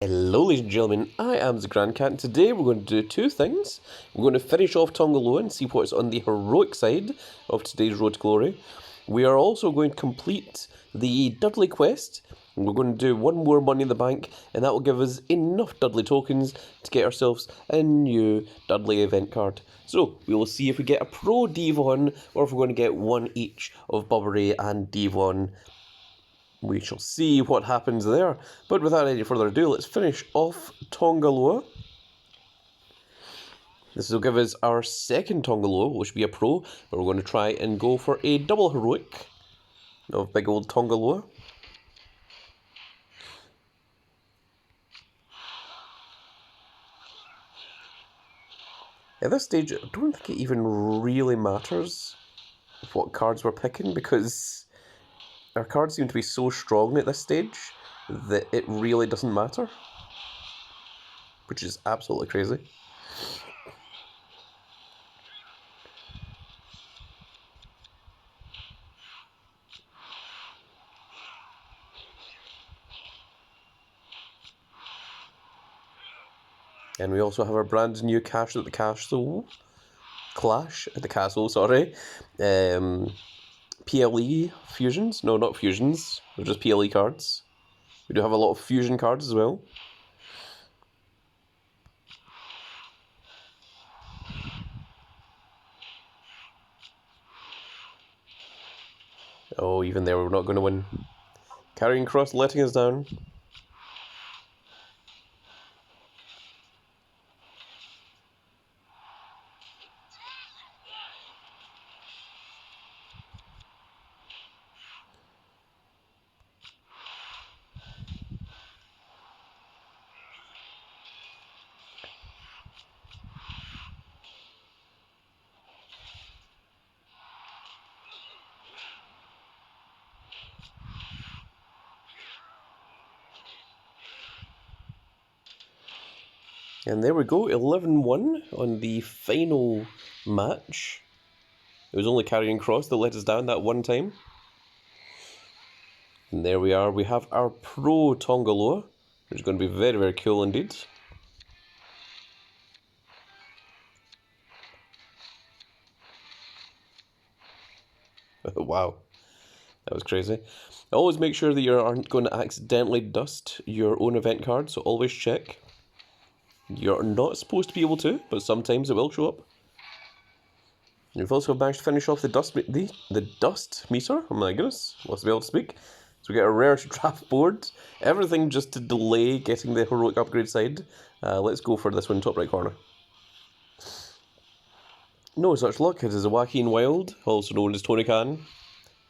Hello ladies and gentlemen, I am the Grand Cat and today we're going to do two things. We're going to finish off Tonga and see what's on the heroic side of today's Road to Glory. We are also going to complete the Dudley quest. We're going to do one more Money in the Bank and that will give us enough Dudley tokens to get ourselves a new Dudley event card. So we will see if we get a Pro Devon or if we're going to get one each of Bubba Ray and Devon. We shall see what happens there. But without any further ado, let's finish off Tonga. This will give us our second Tonga, which will be a pro, but we're going to try and go for a double heroic of big old Tonga. At this stage, I don't think it even really matters what cards we're picking, because our cards seem to be so strong at this stage that it really doesn't matter, which is absolutely crazy. And we also have our brand new Clash at the Castle, sorry. PLE fusions? No, not fusions. They're just PLE cards. We do have a lot of fusion cards as well. Oh, even there we're not going to win. Carrying Cross letting us down. And there we go, 11-1 on the final match. It was only Carrying Cross that let us down that one time. And there we are, we have our Pro Tonga, which is going to be very, very cool indeed. Wow, that was crazy. Always make sure that you aren't going to accidentally dust your own event card, so always check. You're not supposed to be able to, but sometimes it will show up. We've also managed to finish off the dust meter. Oh my goodness, lost to be able to speak. So we get a rare draft board. Everything just to delay getting the heroic upgrade side. Let's go for this one, top right corner. No such luck. It is a Joaquin Wild, also known as Tony Khan.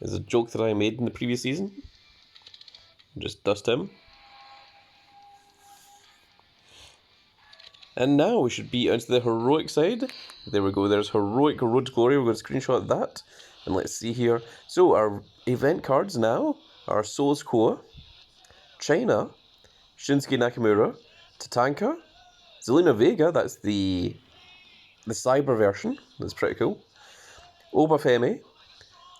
It's a joke that I made in the previous season. Just dust him. And now we should be onto the heroic side. There we go, there's heroic Road to Glory. We're going to screenshot that. And let's see here. So our event cards now are Souls Koa, China, Shinsuke Nakamura, Tatanka, Zelina Vega, that's the cyber version, that's pretty cool. Obafemi,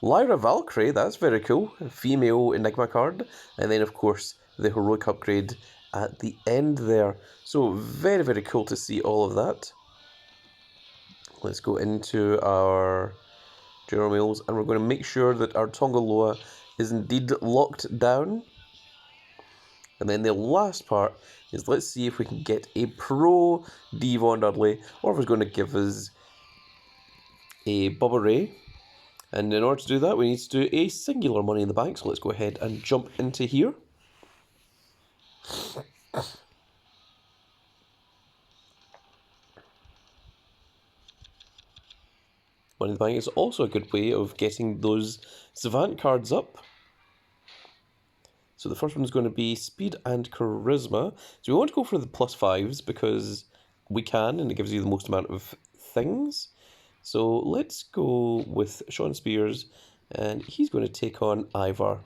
Lyra Valkyrie, that's very cool, a female Enigma card. And then of course the heroic upgrade at the end there. So very, very cool to see all of that. Let's go into our general mails and we're going to make sure that our Tonga Loa is indeed locked down. And then the last part is let's see if we can get a Pro Devon Dudley or if it's going to give us a Bubba Ray. And in order to do that we need to do a singular Money in the Bank. So let's go ahead and jump into here. Money in the Bank is also a good way of getting those Savant cards up. So the first one is going to be Speed and Charisma. So we want to go for the +5s because we can and it gives you the most amount of things. So let's go with Sean Spears and he's going to take on Ivar.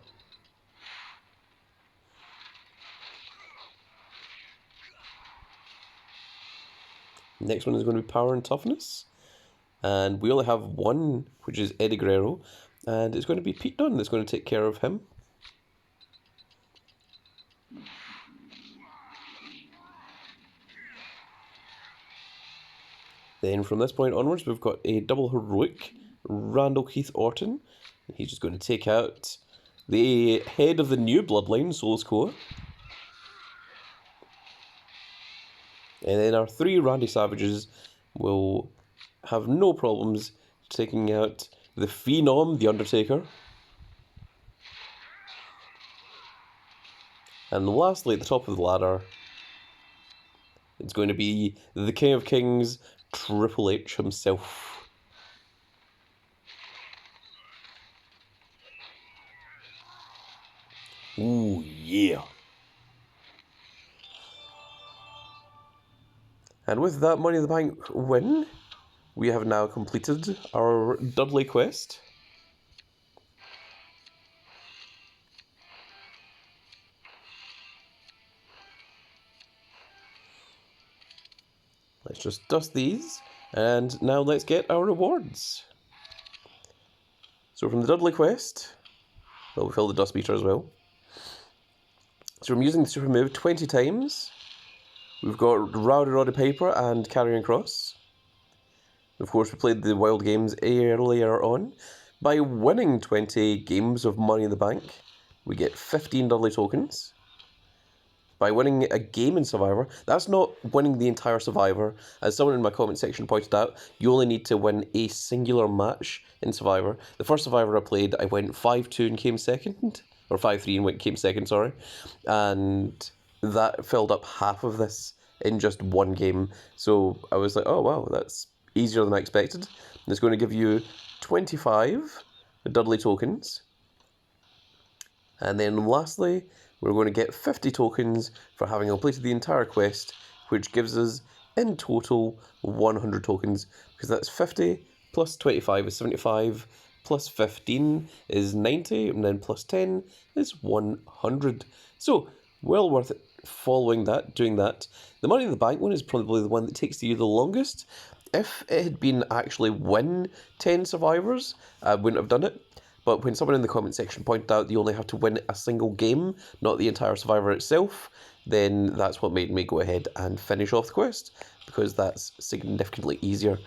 Next one is going to be Power and Toughness. And we only have one, which is Eddie Guerrero. And it's going to be Pete Dunne that's going to take care of him. Then from this point onwards, we've got a double heroic, Randall Keith Orton. He's just going to take out the head of the new bloodline, Souls Core. And then our 3 Randy Savages will have no problems taking out the Phenom, the Undertaker. And lastly, at the top of the ladder, it's going to be the King of Kings, Triple H himself. Ooh, yeah. And with that Money in the Bank win, we have now completed our Dudley quest. Let's just dust these, and now let's get our rewards. So from the Dudley quest, well, we filled the dust meter as well. So I'm using the super move 20 times. We've got Rowdy Roddy Piper and Carrying Cross. Of course, we played the Wild Games earlier on. By winning 20 games of Money in the Bank, we get 15 Dudley tokens. By winning a game in Survivor, that's not winning the entire Survivor. As someone in my comment section pointed out, you only need to win a singular match in Survivor. The first Survivor I played, I went 5-2 and came second. Or 5-3 and came second, sorry. And that filled up half of this in just one game. So I was like, oh wow, that's easier than I expected. And it's going to give you 25 Dudley tokens. And then lastly, we're going to get 50 tokens for having completed the entire quest, which gives us, in total, 100 tokens, because that's 50 plus 25 is 75, plus 15 is 90, and then plus 10 is 100. So, well worth it following that, doing that. The Money in the Bank one is probably the one that takes you the longest. If it had been actually win 10 survivors, I wouldn't have done it. But when someone in the comment section pointed out you only have to win a single game, not the entire Survivor itself, then that's what made me go ahead and finish off the quest, because that's significantly easier.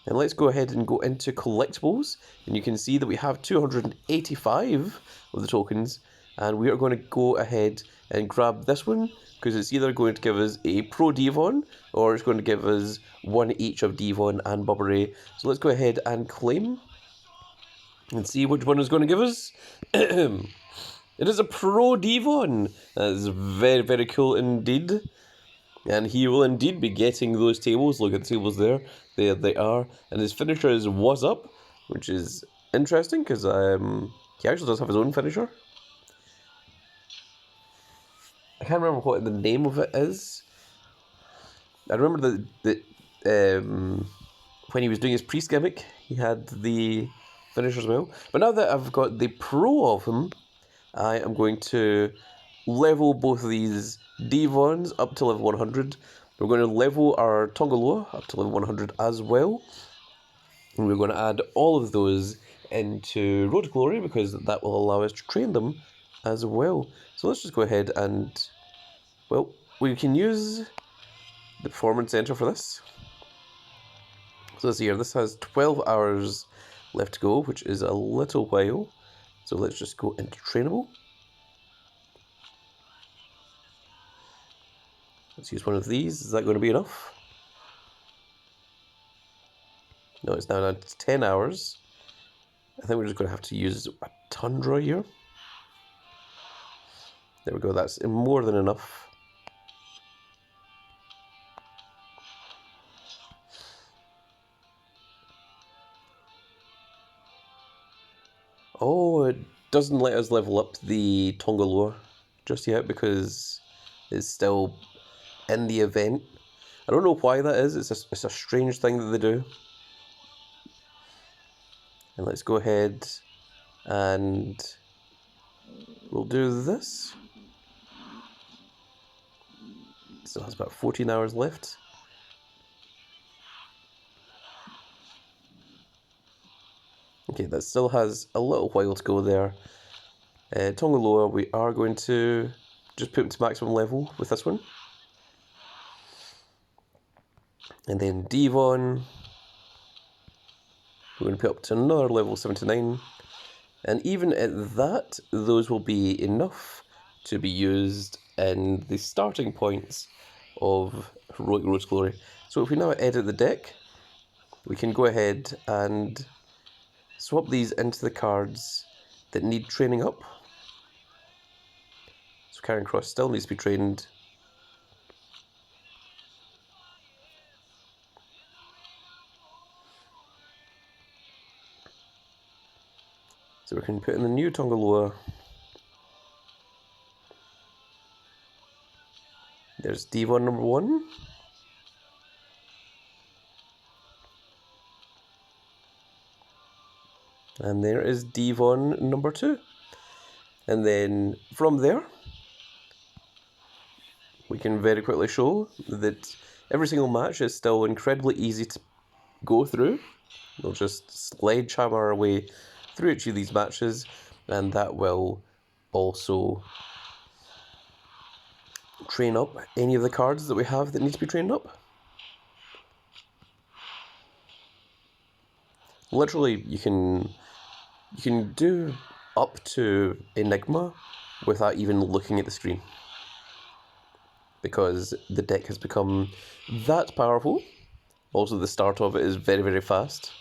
And let's go ahead and go into collectibles, and you can see that we have 285 of the tokens, and we are going to go ahead and grab this one, because it's either going to give us a Pro Devon, or it's going to give us one each of Devon and Bubba Ray. So let's go ahead and claim and see which one is going to give us. It is a Pro Devon. That is very, very cool indeed. And he will indeed be getting those tables. Look at the tables there. There they are. And his finisher is Was Up, which is interesting because he actually does have his own finisher. I can't remember what the name of it is. I remember that when he was doing his priest gimmick, he had the finish as well. But now that I've got the pro of him, I am going to level both of these Devons up to level 100. We're going to level our Tonga Loa up to level 100 as well. And we're going to add all of those into Road to Glory, because that will allow us to train them as well. So let's just go ahead and, well, we can use the Performance Center for this. So let's see here, this has 12 hours left to go, which is a little while. So let's just go into trainable. Let's use one of these. Is that going to be enough? No, it's now down to 10 hours. I think we're just going to have to use a Tundra here. There we go, that's more than enough. Oh, it doesn't let us level up the Tonga Loa just yet because it's still in the event. I don't know why that is. It's a strange thing that they do. And let's go ahead and we'll do this. Still has about 14 hours left. Okay, that still has a little while to go there. Tonga Loa, we are going to just put him to maximum level with this one. And then Devon, we're going to put up to another level 79. And even at that, those will be enough to be used in the starting points of Heroic Road's Glory. So if we now edit the deck, we can go ahead and swap these into the cards that need training up. So Carrying Cross still needs to be trained. So we can put in the new Tonga Loa. There's Devon number 1. And there is Devon number 2. And then from there, we can very quickly show that every single match is still incredibly easy to go through. We'll just sledgehammer our way through each of these matches, and that will also train up any of the cards that we have that need to be trained up. Literally, you can do up to Enigma without even looking at the screen, because the deck has become that powerful. Also, the start of it is very, very fast.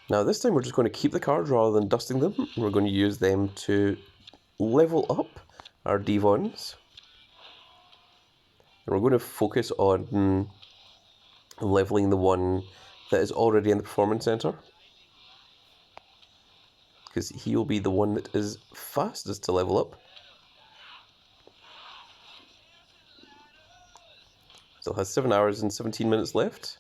Now this time we're just going to keep the cards rather than dusting them. We're going to use them to level up our Devons. And we're going to focus on leveling the one that is already in the Performance Center, because he will be the one that is fastest to level up. Still has 7 hours and 17 minutes left.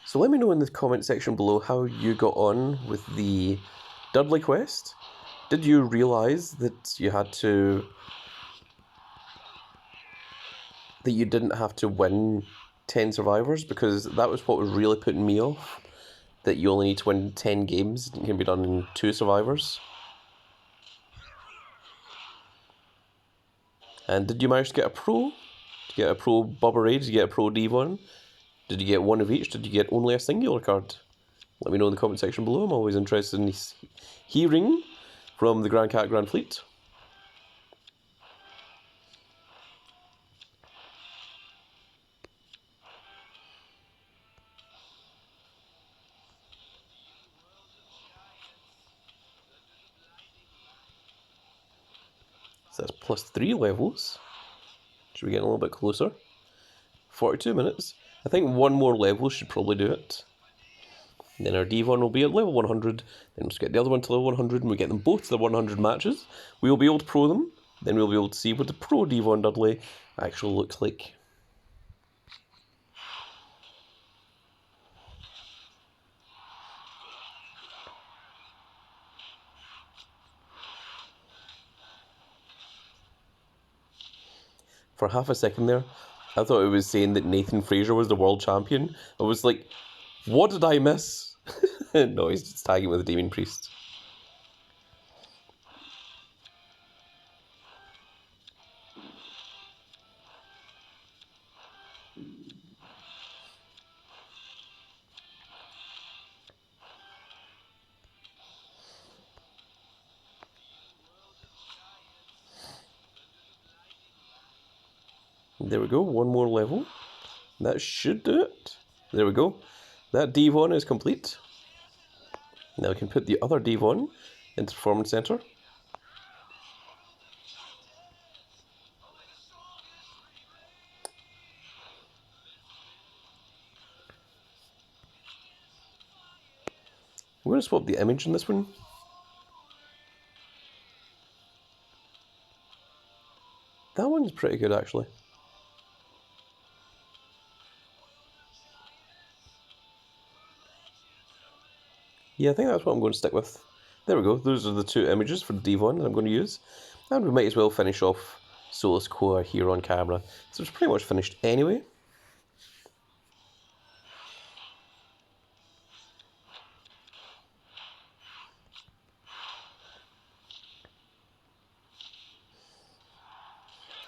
So let me know in the comment section below how you got on with the Dudley quest. Did you realise that you didn't have to win 10 survivors? Because that was what was really putting me off, that you only need to win 10 games. It can be done in 2 survivors. And did you manage to get a pro? Did you get a pro Bubba Ray? Did you get a pro Devon? Did you get one of each? Did you get only a singular card? Let me know in the comment section below. I'm always interested in hearing from the Grand Cat Grand Fleet. So that's plus 3 levels. Should we get a little bit closer? 42 minutes. I think one more level should probably do it. And then our Devon will be at level 100. Then we'll just get the other one to level 100, and we get them both to the 100 matches. We will be able to pro them. Then we'll be able to see what the pro Devon Dudley actually looks like. For half a second there, I thought it was saying that Nathan Fraser was the world champion. I was like, what did I miss? No, he's just tagging with the Demon Priest. There we go, one more level. That should do it. There we go. That Devon is complete. Now we can put the other Devon into Performance Center. I'm going to swap the image in this one. That one's pretty good, actually. Yeah, I think that's what I'm going to stick with. There we go. Those are the 2 images for the Devon that I'm going to use. And we might as well finish off Solus Core here on camera. So it's pretty much finished anyway.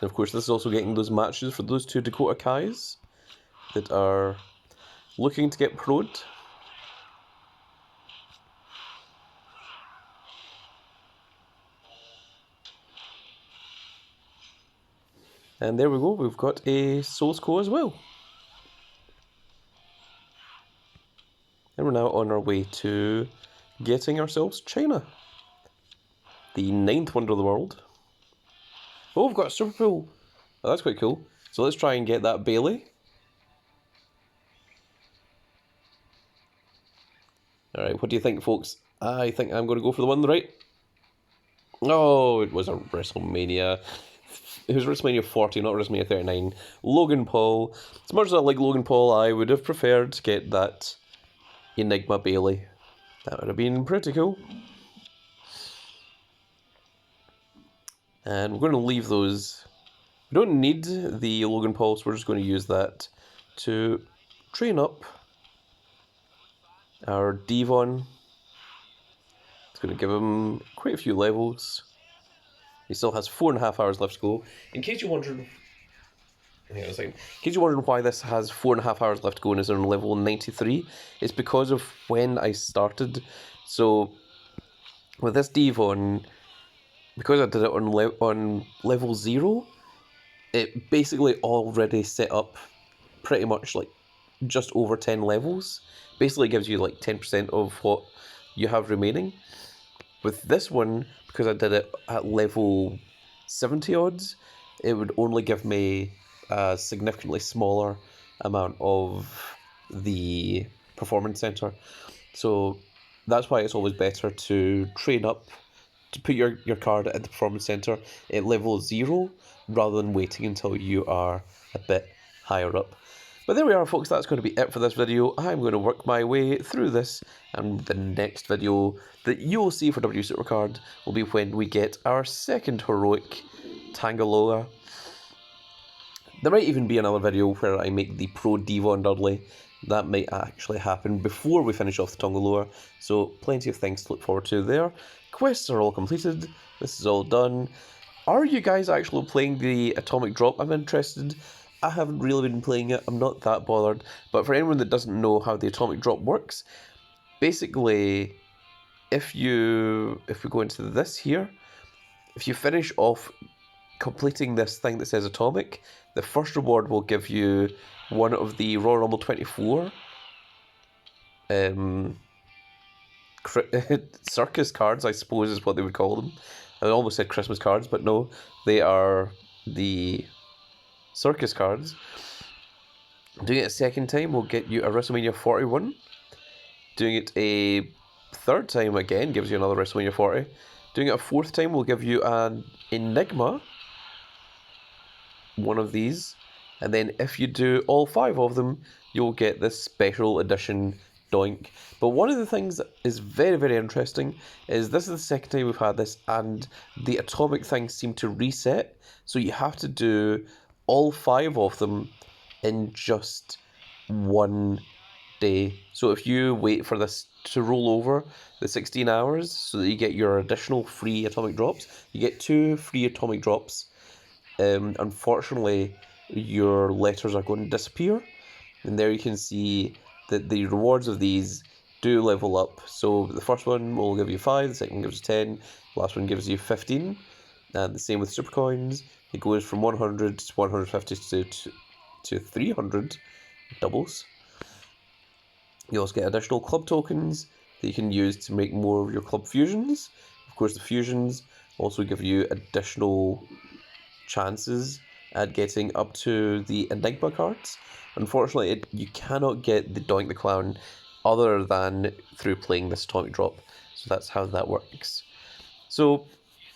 And of course, this is also getting those matches for those two Dakota Kais that are looking to get pro'd. And there we go, we've got a Souls Co as well. And we're now on our way to getting ourselves China, the 9th wonder of the world. Oh, we've got a super pool. Oh, that's quite cool. So let's try and get that Bailey. Alright, what do you think, folks? I think I'm going to go for the one on the right. Oh, it was a WrestleMania. It was WrestleMania 40, not WrestleMania 39. Logan Paul. As much as I like Logan Paul, I would have preferred to get that Enigma Bailey. That would have been pretty cool. And we're going to leave those. We don't need the Logan Paul, so we're just going to use that to train up our Devon. It's going to give him quite a few levels. He still has 4.5 hours left to go. In case you're wondering, why this has 4.5 hours left to go and is on level 93, it's because of when I started. So with this Devon, because I did it on level 0, it basically already set up pretty much like just over 10 levels. Basically gives you like 10% of what you have remaining. With this one, because I did it at level 70 odds, it would only give me a significantly smaller amount of the performance center. So that's why it's always better to train up, to put your card at the performance center at level 0 rather than waiting until you are a bit higher up. But there we are, folks, that's going to be it for this video. I'm going to work my way through this, and the next video that you will see for W Supercard will be when we get our second heroic, Tangaloa. There might even be another video where I make the Pro Devon Dudley. That might actually happen before we finish off the Tangaloa, so plenty of things to look forward to there. Quests are all completed, this is all done. Are you guys actually playing the Atomic Drop? I'm interested. I haven't really been playing it, I'm not that bothered, but for anyone that doesn't know how the Atomic Drop works, basically, if we go into this here, if you finish off completing this thing that says Atomic, the first reward will give you one of the Royal Rumble 24 circus cards, I suppose is what they would call them. I almost said Christmas cards, but no, they are the circus cards. Doing it a second time will get you a WrestleMania 41. Doing it a third time again gives you another WrestleMania 40. Doing it a fourth time will give you an Enigma, one of these. And then if you do all 5 of them, you'll get this special edition Doink. But one of the things that is very, very interesting is this is the second time we've had this, and the atomic things seem to reset. So you have to do all 5 of them in just one day. So if you wait for this to roll over the 16 hours so that you get your additional free atomic drops, you get 2 free atomic drops. Unfortunately, your letters are going to disappear. And there you can see that the rewards of these do level up. So the first one will give you 5, the second one gives you 10, the last one gives you 15. And the same with super coins. It goes from 100 to 150 to 300 doubles. You also get additional club tokens that you can use to make more of your club fusions. Of course, the fusions also give you additional chances at getting up to the Enigma cards. Unfortunately, you cannot get the Doink the Clown other than through playing this Atomic Drop. So that's how that works. So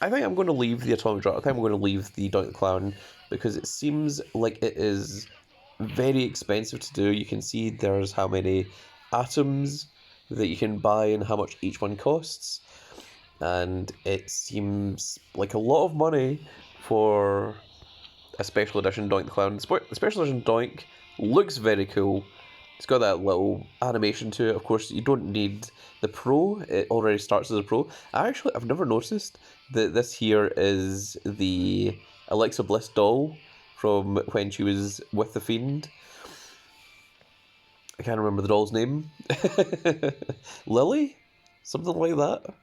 I think I'm going to leave the Atomic Drop. I think I'm going to leave the Doink the Clown because it seems like it is very expensive to do. You can see there's how many atoms that you can buy and how much each one costs. And it seems like a lot of money for a special edition Doink the Clown. The special edition Doink looks very cool. It's got that little animation to it. Of course, you don't need the Pro. It already starts as a Pro. I've never noticed that this here is the Alexa Bliss doll from when she was with the Fiend. I can't remember the doll's name. Lily? Something like that.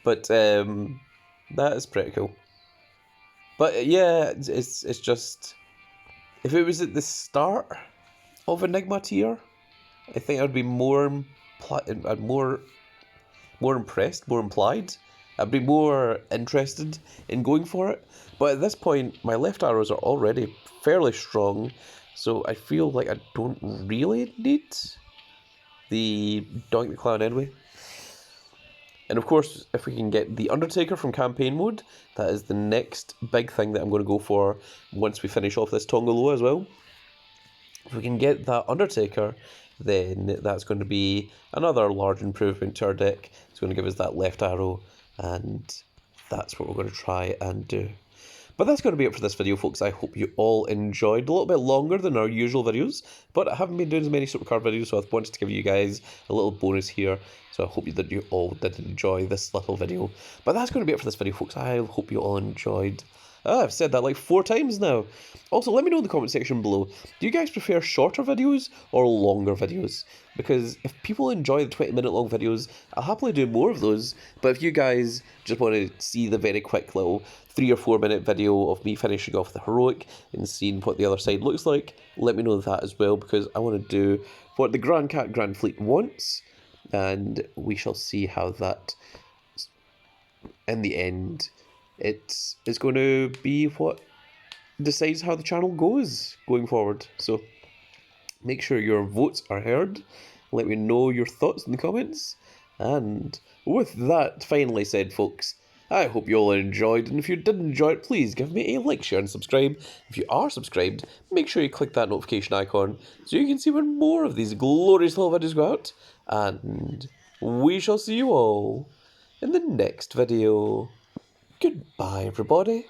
But that is pretty cool. But yeah, it's just, if it was at the start of Enigma tier, I think I'd be more impressed, more implied. I'd be more interested in going for it. But at this point, my left arrows are already fairly strong, so I feel like I don't really need the Doink the Clown anyway. And of course, if we can get the Undertaker from campaign mode, that is the next big thing that I'm going to go for once we finish off this Tonga Loa as well. If we can get that Undertaker, then that's going to be another large improvement to our deck. It's going to give us that left arrow, and that's what we're going to try and do. But that's going to be it for this video, folks. I hope you all enjoyed. A little bit longer than our usual videos, but I haven't been doing as many supercard videos, so I wanted to give you guys a little bonus here. So I hope that you all did enjoy this little video. But that's going to be it for this video, folks. I hope you all enjoyed. I've said that like 4 times now. Also, let me know in the comment section below, do you guys prefer shorter videos or longer videos? Because if people enjoy the 20-minute long videos, I'll happily do more of those. But if you guys just want to see the very quick little 3 or 4 minute video of me finishing off the heroic and seeing what the other side looks like, let me know that as well, because I want to do what the Grand Cat Grand Fleet wants, and we shall see how that, in the end, it's going to be what decides how the channel goes going forward. So make sure your votes are heard. Let me know your thoughts in the comments. And with that finally said, folks, I hope you all enjoyed, and if you did enjoy it, please give me a like, share and subscribe. If you are subscribed, make sure you click that notification icon so you can see when more of these glorious little videos go out. And we shall see you all in the next video. Goodbye, everybody.